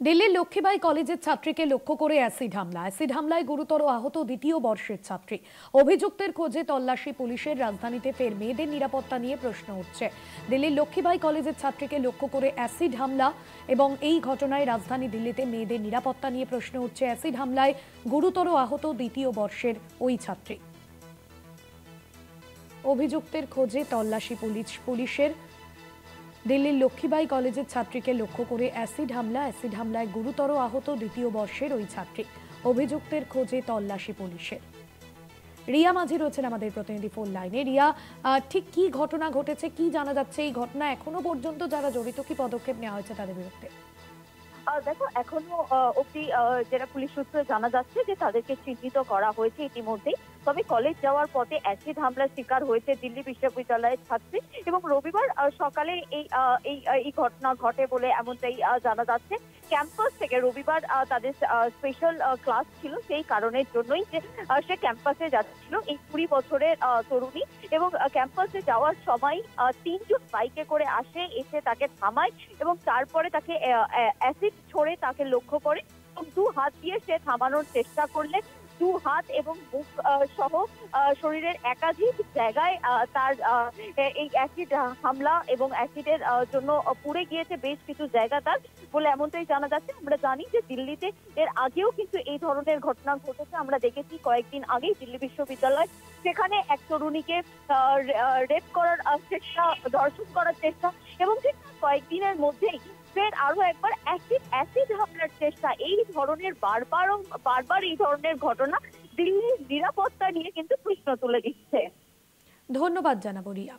দিল্লির লক্ষ্মীবাঈ কলেজের ছাত্রীকে লক্ষ্য করে অ্যাসিড হামলায় গুরুতর আহত দ্বিতীয় বর্ষের ছাত্রী। অভিযুক্তের খোঁজে তল্লাশি পুলিশের। রাজধানীতে ফের মেয়েদের নিরাপত্তা নিয়ে প্রশ্ন উঠছে। দিল্লির লক্ষ্মীবাঈ কলেজের ছাত্রীকে লক্ষ্য করে অ্যাসিড হামলা এবং এই ঘটনায় রাজধানী দিল্লিতে মেয়েদের নিরাপত্তা নিয়ে প্রশ্ন উঠছে। অ্যাসিড হামলায় গুরুতর আহত দ্বিতীয় বর্ষের ওই ছাত্রী। অভিযুক্তের খোঁজে তল্লাশি পুলিশের। দিল্লির লক্ষ্মীবাঈ কলেজের ছাত্রীকে লক্ষ্য করে অ্যাসিড হামলায় গুরুতর আহত দ্বিতীয় বর্ষের ওই ছাত্রী। অভিযুক্তের খোঁজে তল্লাশি পুলিশের। রিয়া মাঝি রয়েছেন আমাদের প্রতিনিধি ফোন লাইনে। রিয়া, ঠিক কি ঘটনা ঘটেছে, কি জানা যাচ্ছে এই ঘটনা এখনো পর্যন্ত যারা জড়িত, কি পদক্ষেপ নেওয়া হয়েছে তাদের বিরুদ্ধে? দেখো, এখনো অব্দি যেটা পুলিশ সূত্রে জানা যাচ্ছে যে তাদেরকে চিহ্নিত করা হয়েছে ইতিমধ্যেই। তবে কলেজ যাওয়ার পথে অ্যাসিড হামলার শিকার হয়েছে দিল্লি বিশ্ববিদ্যালয়ের ছাত্রী এবং রবিবার সকালে এই ঘটনা ঘটে বলে এমনটাই জানা যাচ্ছে। ক্যাম্পাস থেকে রবিবার তাদের স্পেশাল ক্লাস ছিল, সেই কারণের জন্যই যে সে ক্যাম্পাসে যাচ্ছিল এই 20 বছরের তরুণী। এবং ক্যাম্পাসে যাওয়ার সময় তিনজন বাইকে করে এসে তাকে থামায় এবং তারপরে তাকে অ্যাসিড ছড়ে তাকে লক্ষ্য করে এবং দু হাত দিয়ে সে থামানোর চেষ্টা করলে দু হাত এবং মুখ সহ শরীরের একাধিক জায়গায় তার এই অ্যাসিড হামলা এবং অ্যাসিডের জন্য পুড়ে গিয়েছে বেশ কিছু জায়গা তার বলে এমনটাই জানা যাচ্ছে। আমরা জানি যে দিল্লিতে এর আগেও কিন্তু এই ধরনের ঘটনা ঘটেছে। আমরা দেখেছি কয়েকদিন আগেই দিল্লি বিশ্ববিদ্যালয়, সেখানে এক তরুণীকে রেপ করার চেষ্টা, ধর্ষণ করার চেষ্টা এবং ঠিক কয়েকদিনের মধ্যেই ফের আরো একবার অ্যাসিড হামলার চেষ্টা। এই ধরনের বারবার এই ধরনের ঘটনা দিল্লির নিরাপত্তা নিয়ে কিন্তু প্রশ্ন তুলে দিচ্ছে। ধন্যবাদ জানাবো রিয়া।